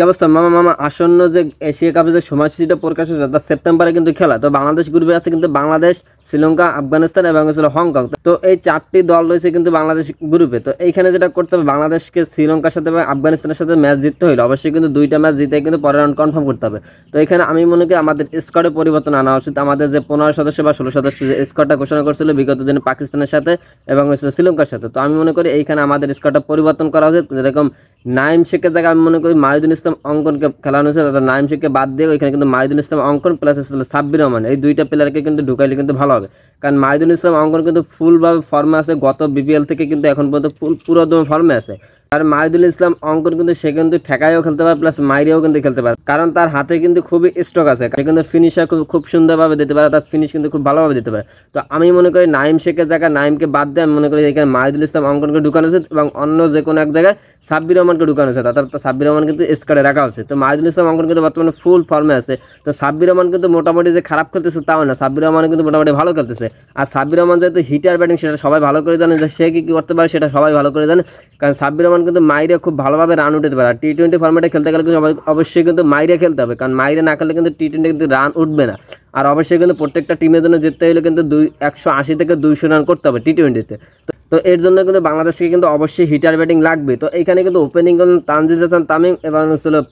অবস্থা মামা আসন্ন যে এশিয়া কাপের যে সময়সূচিটা প্রকাশ হয়েছে তা সেপ্টেম্বরে কিন্তু খেলা। তো বাংলাদেশ গ্রুপে আছে কিন্তু বাংলাদেশ, শ্রীলঙ্কা, আফগানিস্তান এবং হংকং। তো এই 4টি দল রয়েছে কিন্তু বাংলাদেশ গ্রুপে। তো এইখানে যেটা করতে হবে, বাংলাদেশকে শ্রীলঙ্কার সাথে এবং আফগানিস্তানের সাথে ম্যাচ জিততে হলে অবশ্যই কিন্তু 2টা ম্যাচ জিতে কিন্তু পরের রাউন্ড কনফার্ম করতে হবে। তো এখানে আমি মনে করি আমাদের স্কোয়াডে পরিবর্তন আনা উচিত। আমাদের যে 15 সদস্য বা 16 সদস্য যে স্কোয়াডটা ঘোষণা করছিল বিগত দিনে পাকিস্তানের সাথে এবং শ্রীলঙ্কার সাথে, তো আমি মনে করি এইখানে আমাদের স্কোয়াডটা পরিবর্তন করা উচিত। যেরকম নাইম শেখের জায়গায় আমি মনে করি মাহিদুল ইসলাম অঙ্কনকে খেলানো হয়েছে, তাদের নাইম শেখকে বাদ দিয়ে ওইখানে কিন্তু মাহিদুল ইসলাম অঙ্কন প্লাস সাব্বির রহমান, এই 2টা প্লেয়ারকে কিন্তু ঢুকাইলে কিন্তু ভালো হবে। কারণ মাহিদুল ইসলাম অঙ্কন কিন্তু ফুলভাবে ফর্মে আছে, গত বিপিএল থেকে কিন্তু এখন পর্যন্ত পুরোদম ফর্মে আছে। আর মাহিদুল ইসলাম অঙ্কন কিন্তু সে কিন্তু ঠেকাইও খেলতে পারে প্লাস মাইরেও কিন্তু খেলতে পারে, কারণ তার হাতে কিন্তু খুবই স্ট্রোক আছে। সে কিন্তু ফিনিশার খুব সুন্দরভাবে দিতে পারে, তার ফিনিশ কিন্তু খুব ভালোভাবে দিতে পারে। তো আমি মনে করি নাইম শেখের জায়গায় নাইমকে বাদ দিয়ে আমি মনে করি এখানে মাহিদুল ইসলাম অঙ্কনকে ঢুকানো উচিত এবং অন্য যে কোনো এক জায়গায় সাব্বির রহমানকে ঢুকানো উচিত। অর্থাৎ সাব্বির রহমান কিন্তু স্কোয়াডে রাখা উচিত। তো মাহিদুল ইসলাম অঙ্কন কিন্তু বর্তমানে ফুল ফর্মে আছে। তো সাব্বির রহমান কিন্তু মোটামুটি যে খারাপ খেলতেছে তাও না, সাব্বির রহমান কিন্তু মোটামুটি ভালো খেলতেছে। আর সাব্বির রহমান যেহেতু হিটার ব্যাটিং সেটা সবাই ভালো করে জানে, যে সে কী করতে পারে সেটা সবাই ভালো করে জানে। কারণ সাব্বির রহমান কিন্তু মাইরে খুব ভালোভাবে রান উঠাতে পারে। আর টি-20 ফর্মেটে খেলতে গেলে কিন্তু অবশ্যই কিন্তু মাইরে খেলতে হবে, কারণ মাইরে না খেললে কিন্তু টি-20 কিন্তু রান উঠবে না। আর অবশ্যই কিন্তু প্রত্যেকটা টিমের জন্য জিততে হলে কিন্তু 180 থেকে 200 রান করতে হবে টি-20-তে। তো এর জন্য কিন্তু বাংলাদেশকে কিন্তু অবশ্যই হিটার ব্যাটিং লাগবে। তো এইখানে কিন্তু ওপেনিং তানজিদ হাসান তামিম এবং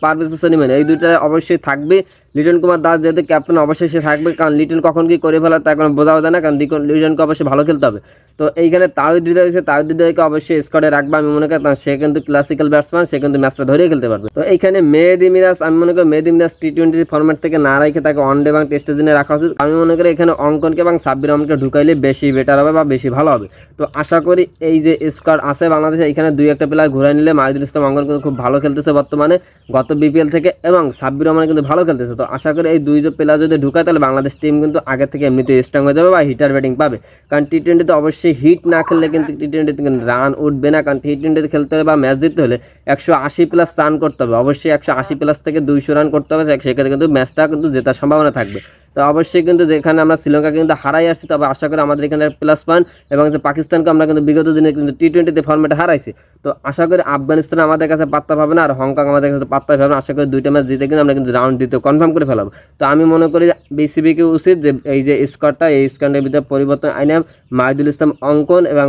পারভেজ হোসেন ইমন, এই 2টা অবশ্যই থাকবে। লিটন কুমার দাস যেহেতু ক্যাপ্টেন অবশ্যই সে থাকবে, কারণ লিটন কখন কি করে ফেলা তা কোনো বোঝাও যায় না, কারণ লিটনকে অবশ্যই ভালো খেলতে হবে। তো এইখানে তাওহিদ হৃদয় হয়েছে, তাওহিদ হৃদয়কে অবশ্যই স্কোয়াডে রাখবে আমি মনে করি, কারণ সে কিন্তু ক্লাসিক্যাল ব্যাটসম্যান, সে কিন্তু ম্যাচটা ধরেই খেলতে পারবে। তো এইখানে মেহেদী মিরাজ, আমি মনে করি মেহেদী মিরাজ টি-20 ফর্ম্যাট থেকে না রেখে তাকে ওয়ানডে এবং টেস্টের দিনে রাখা উচিত। আমি মনে করি এখানে অঙ্কনকে এবং সাব্বির রহমানকে ঢুকাইলে বেশি বেটার হবে বা বেশি ভালো হবে। তো আশা করি এই যে স্কোয়াড আছে বাংলাদেশে, এখানে 2-1টা প্লেয়ার ঘুরাই নিলে মাহিদুল ইসলাম অঙ্কন কিন্তু খুব ভালো খেলতেছে বর্তমানে গত বিপিএল থেকে, এবং সাব্বির রহমান কিন্তু ভালো খেলতেছে। তো আশা করি এই 2 প্লেয়ার যদি ঢুকায় তাহলে বাংলাদেশ টিম কিন্তু আগে থেকে এমনিতে স্ট্রং হয়ে যাবে বা হিটার ব্যাটিং পাবে। কারণ টি-20তে অবশ্যই হিট না খেললে কিন্তু টি-20তে কিন্তু রান উঠবে না, কারণ টি-20তে খেলতে হলে বা ম্যাচ জিততে হলে 180+ রান করতে হবে, অবশ্যই 180+ থেকে 200 রান করতে হবে, সেক্ষেত্রে কিন্তু ম্যাচটা কিন্তু জেতার সম্ভাবনা থাকবে। তো অবশ্যই কিন্তু যেখানে আমরা শ্রীলঙ্কা কিন্তু হারাই আসছি, তবে আশা করি আমাদের এখানে প্লাস পয়েন্ট, এবং যে পাকিস্তানকে আমরা কিন্তু বিগত দিনে কিন্তু টি-20তে ফর্মেটে হারাইছি। তো আশা করি আফগানিস্তান আমাদের কাছে পাত্তা পাবে না, আর হংকং আমাদের কাছে পাত্তা পাবে না। আশা করি 2টা ম্যাচ জিতে কিন্তু আমরা কিন্তু রাউন্ড 2 কনফার্ম করে ফেলাবো। তো আমি মনে করি বিসিবিকে উচিত যে এই যে স্কোয়াডটা, এই স্কোয়াডের ভিতরে পরিবর্তন আইনে মাহিদুল ইসলাম অঙ্কন এবং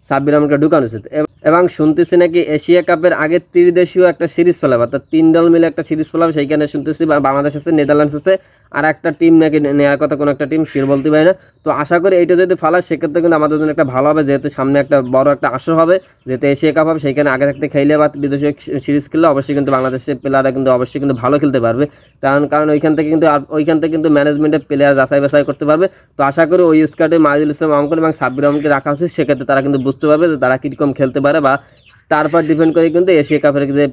সাব্বির রহমানকে ঢুকানো উচিত। এবং শুনতেছি নাকি এশিয়া কাপের আগে ত্রিদেশীয় একটা সিরিজ ফেলাবে, অর্থাৎ 3 দল মিলে একটা সিরিজ ফেলাবে। সেইখানে শুনতেছি বাংলাদেশ আছে, নেদারল্যান্ডস আছে, আর একটা টিম নাকি নেওয়ার কথা, কোনো একটা টিম শিওর বলতে পারি না। তো আশা করি এইটা যদি ফেলায় সেক্ষেত্রে কিন্তু আমাদের জন্য একটা ভালো হবে, যেহেতু সামনে একটা বড় একটা আসর হবে, যেহেতু এশিয়া কাপ হবে, সেইখানে আগে থাকতে খেলে বা বিদেশি সিরিজ খেললে অবশ্যই কিন্তু বাংলাদেশের প্লেয়াররা কিন্তু অবশ্যই কিন্তু ভালো খেলতে পারবে। কারণ ওইখান থেকে কিন্তু ম্যানেজমেন্টের প্লেয়ার যাচাই বাছাই করতে পারবে। তো আশা করি ওই স্কোয়াডে মাহিদুল ইসলাম অঙ্কন এবং সাব্বির রহমানকে রাখা উচিত। সেক্ষেত্রে তারা কিন্তু বুঝতে পারবে যে তারা কীরকম খেলতে পারে, বা তার উপর ডিপেন্ড করে কিন্তু এশিয়া কাপের যে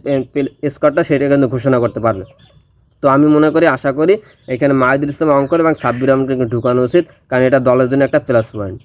স্কোয়াডটা সেটা কিন্তু ঘোষণা করতে পারবে। তো আমি মনে করি, আশা করি এখানে মাহিদুল ইসলাম অঙ্কন এবং সাব্বির রহমানকে ঢুকানো উচিত, কারণ এটা দলের জন্য একটা প্লাস পয়েন্ট।